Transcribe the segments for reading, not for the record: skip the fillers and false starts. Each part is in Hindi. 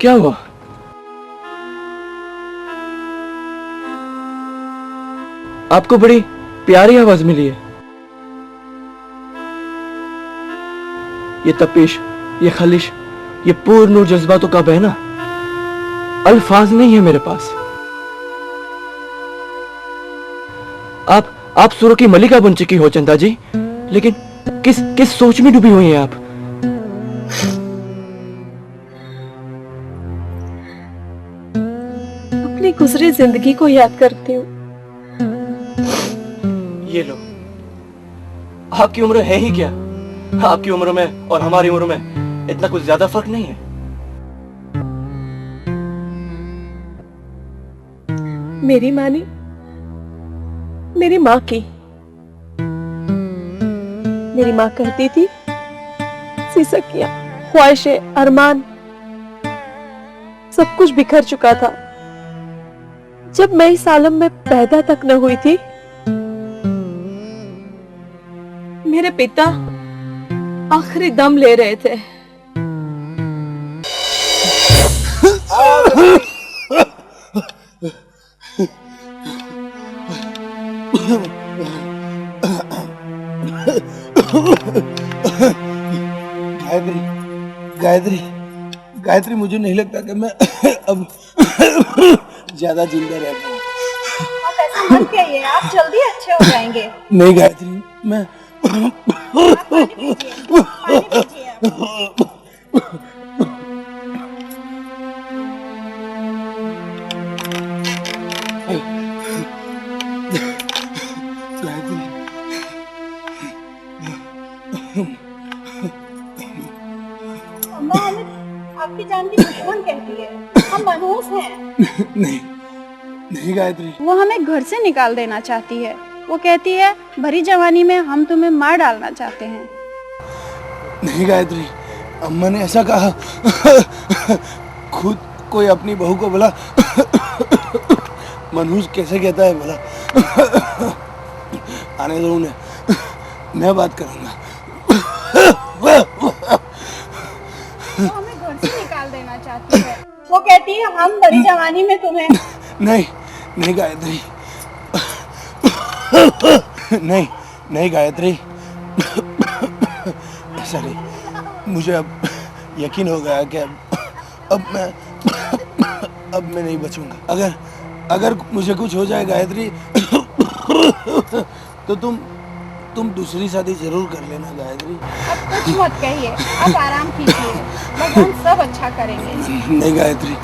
क्या हुआ? आपको बड़ी प्यारी आवाज मिली है। ये तपिश, ये खलिश, ये पूर्ण जज्बातों का बहना, अल्फाज नहीं है मेरे पास। आप सुरों की मलिका बन चुकी हो चंदा जी, लेकिन किस किस सोच में डूबी हुई हैं आप? अपनी गुजरी जिंदगी को याद करती हूँ। ये लो, आपकी उम्र है ही क्या? आपकी उम्र में और हमारी उम्र में इतना कुछ ज्यादा फर्क नहीं है। मेरी मानी, मेरी माँ की। मेरी माँ कहती थी, सिसकियां, ख्वाहिशें, अरमान सब कुछ बिखर चुका था जब मैं इस आलम में पैदा तक न हुई थी। मेरे पिता आखिरी दम ले रहे थे। गायत्री, गायत्री, गायत्री, मुझे नहीं लगता कि मैं अब ज्यादा जिंदा रह पाऊंगा। आप ऐसा मत कहिए, आप जल्दी अच्छे हो जाएंगे। नहीं गायत्री, मैं आप पानी पीजिए, पानी पीजिए आप। गायत्री, अम्मा हमें आपकी जान की दुश्मन कहती है, हम मनहूस हैं। नहीं, नहीं गायत्री, वो हमें घर से निकाल देना चाहती है। वो कहती है भरी जवानी में हम तुम्हें मार डालना चाहते हैं। नहीं गायत्री, अम्मा ने ऐसा कहा। खुद कोई अपनी बहू को बोला मनहूस कैसे कहता है भला? आने दो उन्हें, मैं बात करूंगा। वो हमें घर से निकाल देना चाहती है। वो कहती है हम भरी जवानी में तुम्हें। नहीं, नहीं गायत्री, नहीं, नहीं गायत्री, ऐसा नहीं। मुझे अब यकीन हो गया कि अब मैं नहीं बचूंगा। अगर मुझे कुछ हो जाए गायत्री, तो तुम दूसरी शादी जरूर कर लेना गायत्री। अब कुछ मत कहिए, आप आराम कीजिए, भगवान सब अच्छा करेंगे। नहीं गायत्री,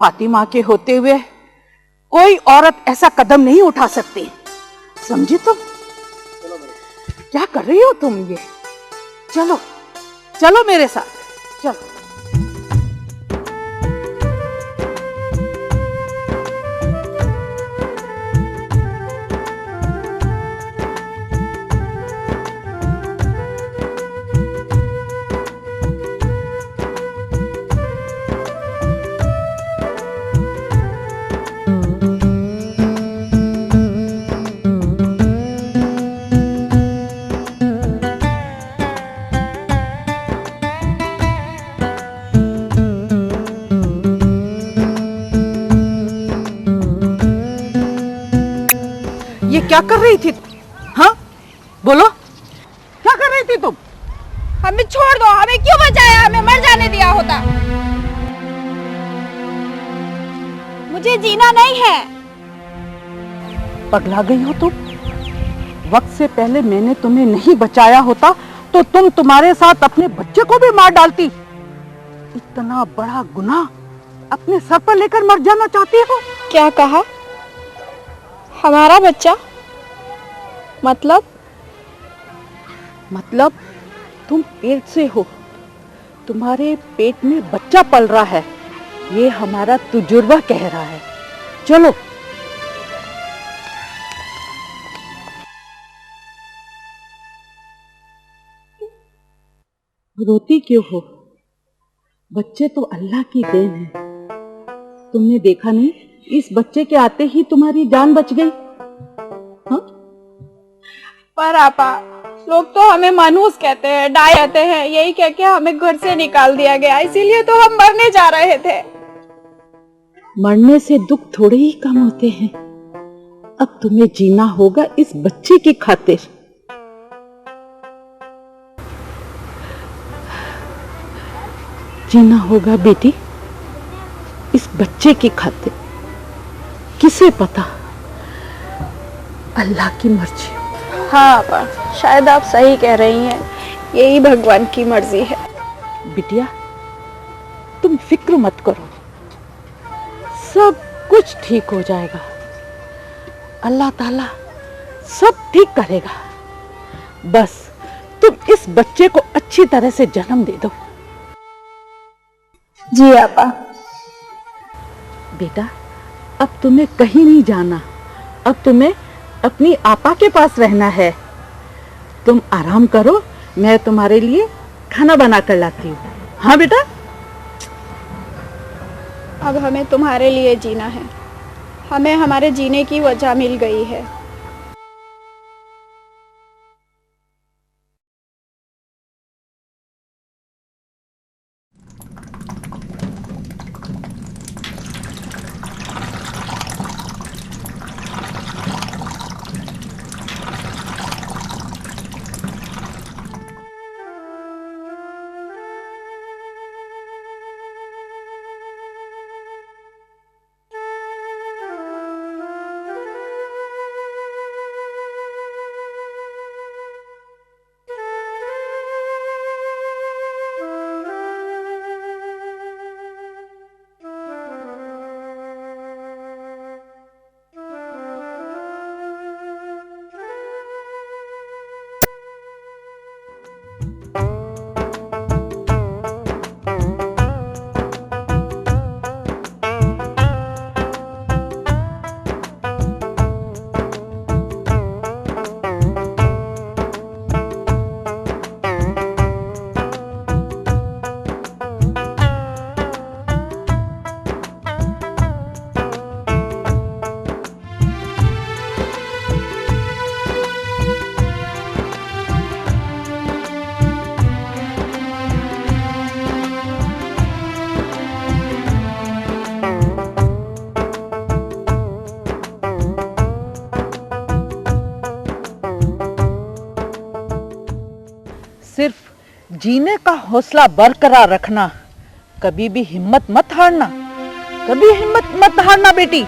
फातिमा के होते हुए कोई औरत ऐसा कदम नहीं उठा सकती, समझी तुम? क्या कर रही हो तुम ये? चलो चलो मेरे साथ, चलो। ये क्या कर रही थी? हाँ बोलो, क्या कर रही थी तुम? हमें छोड़ दो, हमें क्यों बचाया? हमें मर जाने दिया होता। मुझे जीना नहीं है। पगला गई हो तुम? वक्त से पहले मैंने तुम्हें नहीं बचाया होता तो तुम तुम्हारे साथ अपने बच्चे को भी मार डालती। इतना बड़ा गुनाह अपने सर पर लेकर मर जाना चाहती हो? क्या कहा? हमारा बच्चा? मतलब तुम पेट से हो, तुम्हारे पेट में बच्चा पल रहा है, ये हमारा तजुर्बा कह रहा है। चलो रोती क्यों हो? बच्चे तो अल्लाह की देन है। तुमने देखा नहीं, इस बच्चे के आते ही तुम्हारी जान बच गई। हाँ? पर आपा, लोग तो हमें मनहूस कहते हैं, डाय कहते हैं, यही कह के हमें घर से निकाल दिया गया, इसीलिए तो हम मरने जा रहे थे। मरने से दुख थोड़े ही कम होते हैं। अब तुम्हें जीना होगा इस बच्चे की खातिर। जीना होगा बेटी इस बच्चे की खातिर। किसे पता, अल्लाह की मर्जी। हाँ आपा, शायद आप सही कह रही हैं, यही भगवान की मर्जी है। बिटिया तुम फिक्र मत करो, सब कुछ ठीक हो जाएगा। अल्लाह ताला सब ठीक करेगा। बस तुम इस बच्चे को अच्छी तरह से जन्म दे दो। जी आपा। बेटा अब तुम्हें कहीं नहीं जाना, अब तुम्हें अपनी आपा के पास रहना है। तुम आराम करो, मैं तुम्हारे लिए खाना बना कर लाती हूँ। हाँ बेटा? अब हमें तुम्हारे लिए जीना है, हमें हमारे जीने की वजह मिल गई है। सिर्फ जीने का हौसला बरकरार रखना, कभी भी हिम्मत मत हारना, कभी हिम्मत मत हारना बेटी।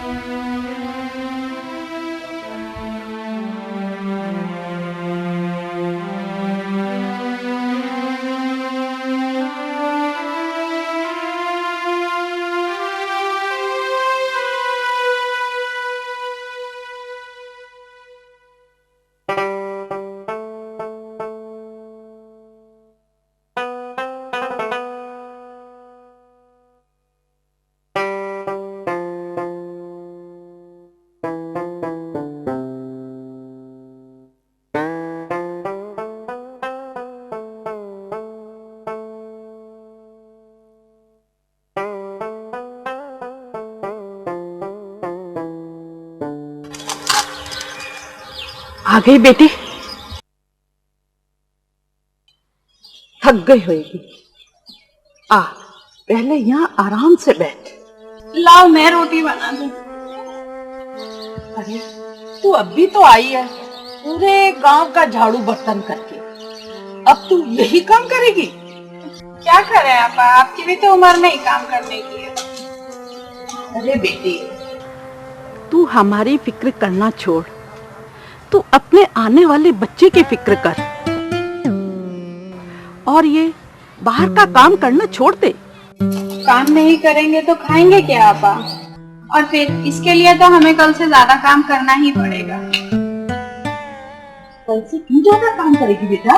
आ गई बेटी, थक गई होगी। आ, पहले यहाँ आराम से बैठ। लाओ मैं रोटी बना दूं। अरे तू अब भी तो आई है, पूरे गांव का झाड़ू बर्तन करके। अब तू यही काम करेगी? क्या करे आपा, आपकी भी तो उम्र नहीं काम करने की है। अरे बेटी, तू हमारी फिक्र करना छोड़, तू अपने आने वाले बच्चे की फिक्र कर। और ये बाहर का काम करना छोड़ दे। काम नहीं करेंगे तो खाएंगे क्या आपा? और फिर इसके लिए तो हमें कल से ज्यादा काम करना ही पड़ेगा। कल से क्यों ज्यादा काम करेगी बेटा?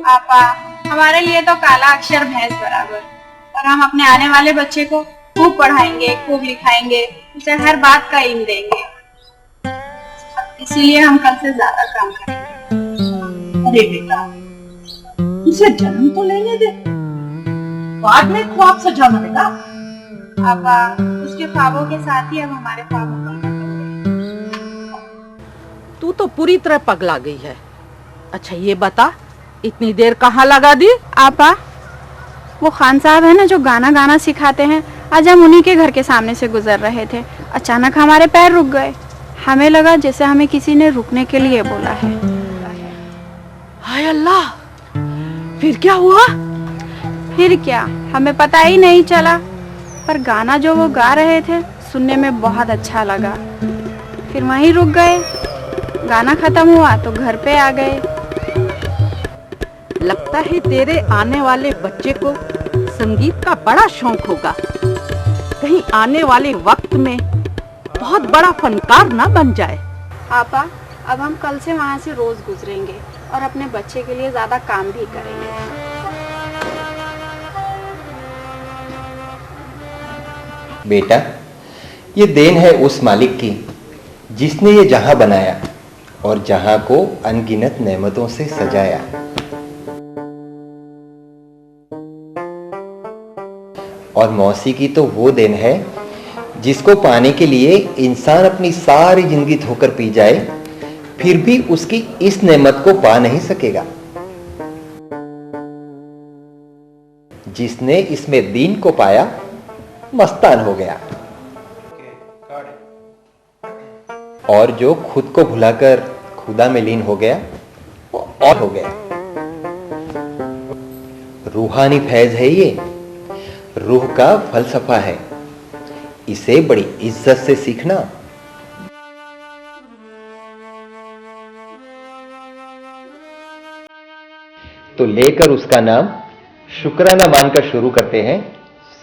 आपा, हमारे लिए तो काला अक्षर भैंस बराबर, और हम अपने आने वाले बच्चे को खूब पढ़ाएंगे, खूब लिखाएंगे, उसे हर बात का इल्म देंगे। इसीलिए हम कल से ज्यादा काम करेंगे। अरे बेटा, उसे जन्म तो लेने दे, बाद में ख्वाब सजाना बेटा। आपा, उसके ख्वाबों के साथ ही अब हमारे ख्वाबों का तू तो पूरी तरह पगला गई है। अच्छा ये बता, इतनी देर कहाँ लगा दी? आपा, वो खान साहब है ना जो गाना सिखाते हैं, आज हम उन्हीं के घर के सामने से गुजर रहे थे। अचानक हमारे पैर रुक गए। हमें लगा जैसे हमें किसी ने रुकने के लिए बोला है। हाय अल्लाह, फिर क्या हुआ? फिर क्या, हमें पता ही नहीं चला, पर गाना जो वो गा रहे थे सुनने में बहुत अच्छा लगा। फिर वहीं रुक गए। गाना खत्म हुआ तो घर पे आ गए। लगता है तेरे आने वाले बच्चे को संगीत का बड़ा शौक होगा। कहीं आने वाले वक्त में बहुत बड़ा फनकार ना बन जाए। आपा, अब हम कल से वहाँ से रोज गुजरेंगे और अपने बच्चे के लिए ज्यादा काम भी करेंगे। बेटा, ये देन है उस मालिक की जिसने ये जहां बनाया और जहां को अनगिनत नेमतों से सजाया। और मौसी की तो वो देन है जिसको पाने के लिए इंसान अपनी सारी जिंदगी धोकर पी जाए, फिर भी उसकी इस नेमत को पा नहीं सकेगा। जिसने इसमें दीन को पाया, मस्तान हो गया। और जो खुद को भुलाकर खुदा में लीन हो गया, वो और हो गया। रूहानी फैज है ये, रूह का फलसफा है। इसे बड़ी इज्जत से सीखना। तो लेकर उसका नाम शुक्राना मानकर शुरू करते हैं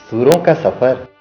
सूरों का सफर।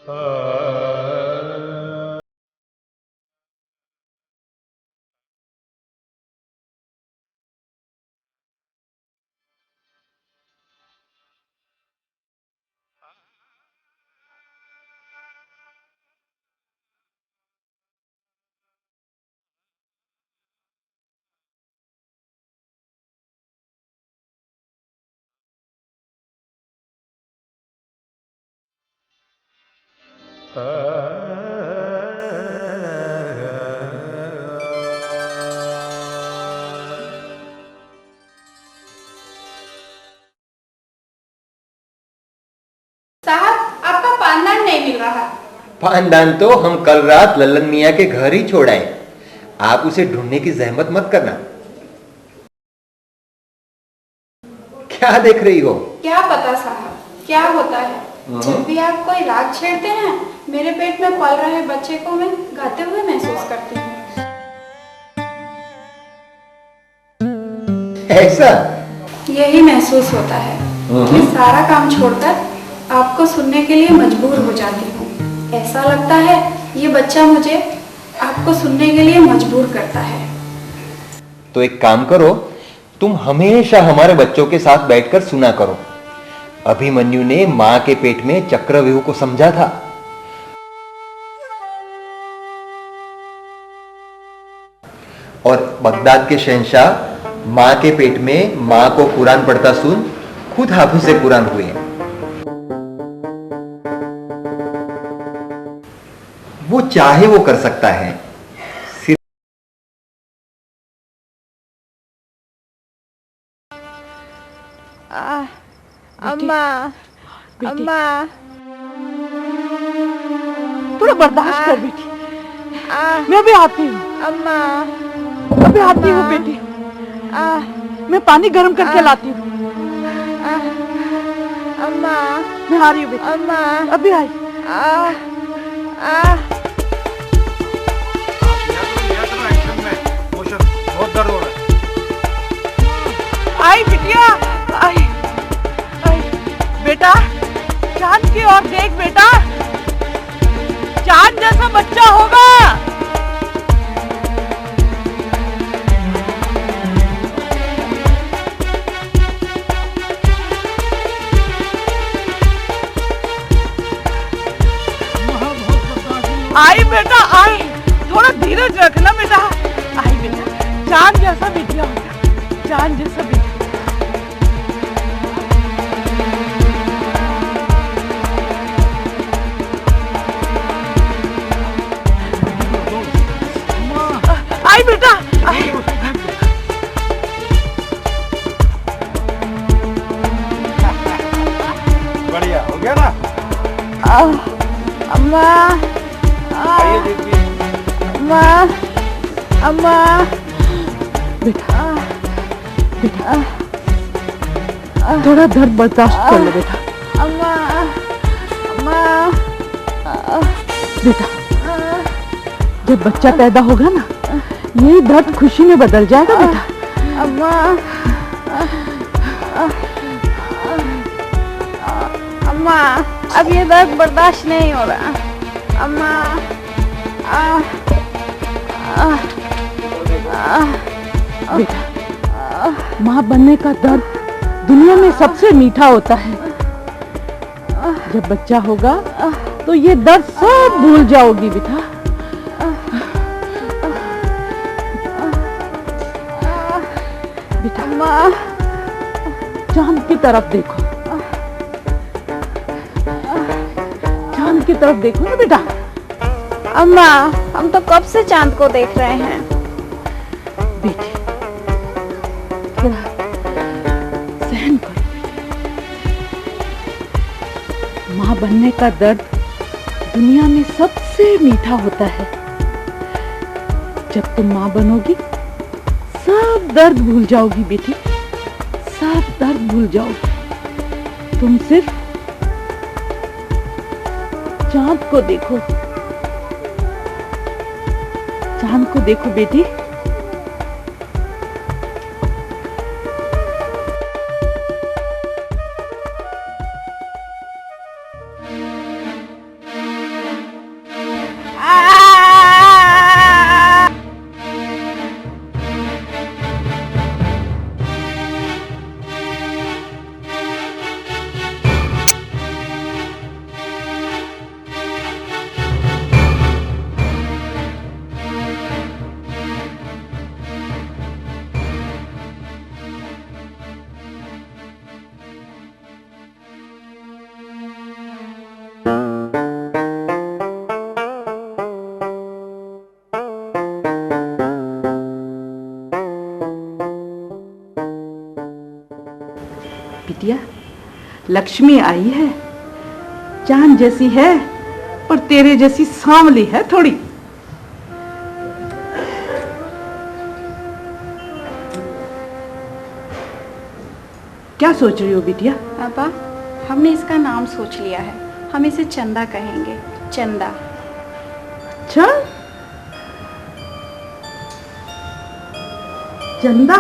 साहब, आपका पानदान नहीं मिल रहा। पानदान तो हम कल रात लल्लन मियाँ के घर ही छोड़ आए। आप उसे ढूंढने की जहमत मत करना। क्या देख रही हो? क्या पता साहब, क्या होता है। जब भी आप कोई राग छेड़ते हैं, मेरे पेट में पल रहे बच्चे को मैं गाते हुए महसूस करती हूँ। ऐसा? यही महसूस होता है कि सारा काम छोड़कर आपको सुनने के लिए मजबूर हो जाती हूँ। ऐसा लगता है ये बच्चा मुझे आपको सुनने के लिए मजबूर करता है। तो एक काम करो, तुम हमेशा हमारे बच्चों के साथ बैठकर सुना करो। अभिमन्यु ने मां के पेट में चक्रव्यूह को समझा था। और बगदाद के शहंशाह मां के पेट में मां को कुरान पढ़ता सुन खुद हाफिज़े कुरान हुए हैं। वो चाहे वो कर सकता है। अम्मा, अम्मा, थोड़ा बर्दाश्त कर बेटी, मैं भी आती हूँ। अम्मा, अभी आती हूँ बेटी, मैं पानी गर्म करके लाती हूँ। अम्मा, मैं आ रही हूँ बेटी, अम्मा, अभी आई। बहुत दर्द हो रहा है। आई बिटिया, आई, आई बेटा, चांद की ओर देख बेटा, चांद जैसा बच्चा होगा। आई बेटा आई, थोड़ा धीरज रखना बेटा। आई बेटा, चांद जैसा बिटिया होगा, चांद जैसा बिटिया। आई बेटा, आई। बढ़िया हो गया ना? अम्मा, आइए दीदी। अम्मा, अम्मा, बेटा, बेटा, थोड़ा दर्द बर्दाश्त कर लो बेटा। अम्मा, अम्मा, बेटा, जब बच्चा पैदा होगा ना, ये दर्द खुशी में बदल जाएगा बेटा। अम्मा, अम्मा, अब ये दर्द बर्दाश्त नहीं हो रहा। अम्मा, बेटा, माँ बनने का दर्द दुनिया में सबसे मीठा होता है। जब बच्चा होगा तो ये दर्द सब भूल जाओगी बेटा। बेटा, अम्मा, चांद की तरफ देखो, चांद की तरफ देखो ना बेटा। अम्मा, हम तो कब से चांद को देख रहे हैं। बेटी, थोड़ा सहन करो बेटी। माँ बनने का दर्द दुनिया में सबसे मीठा होता है। जब तुम माँ बनोगी, सब दर्द भूल जाओगी बेटी, सब दर्द भूल जाओगी। तुम सिर्फ चांद को देखो, चांद को देखो बेटी। बिटिया, लक्ष्मी आई है, चांद जैसी है पर तेरे जैसी सांवली है थोड़ी। क्या सोच रही हो बिटिया? पापा, हमने इसका नाम सोच लिया है, हम इसे चंदा कहेंगे, चंदा। अच्छा, चंदा।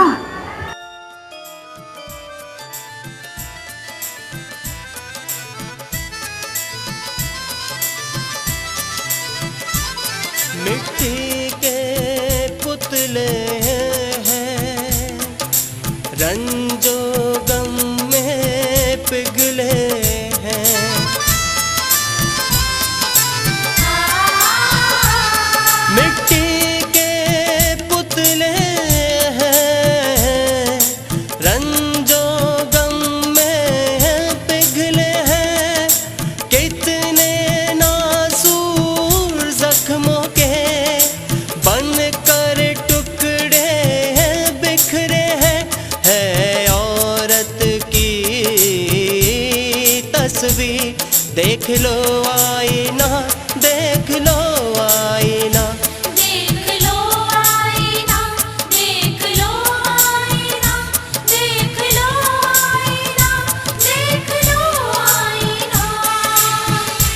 मिट्टी के पुतले हैं, रंजो गम में पिघले हैं। मिट्टी के पुतले हैं, रंजो गम में पिघले हैं। कितने नासूर जख्मों के बन कर टुकड़े बिखरे हैं। है औरत की तस्वीर, देख लो आईना, देख लो आईना।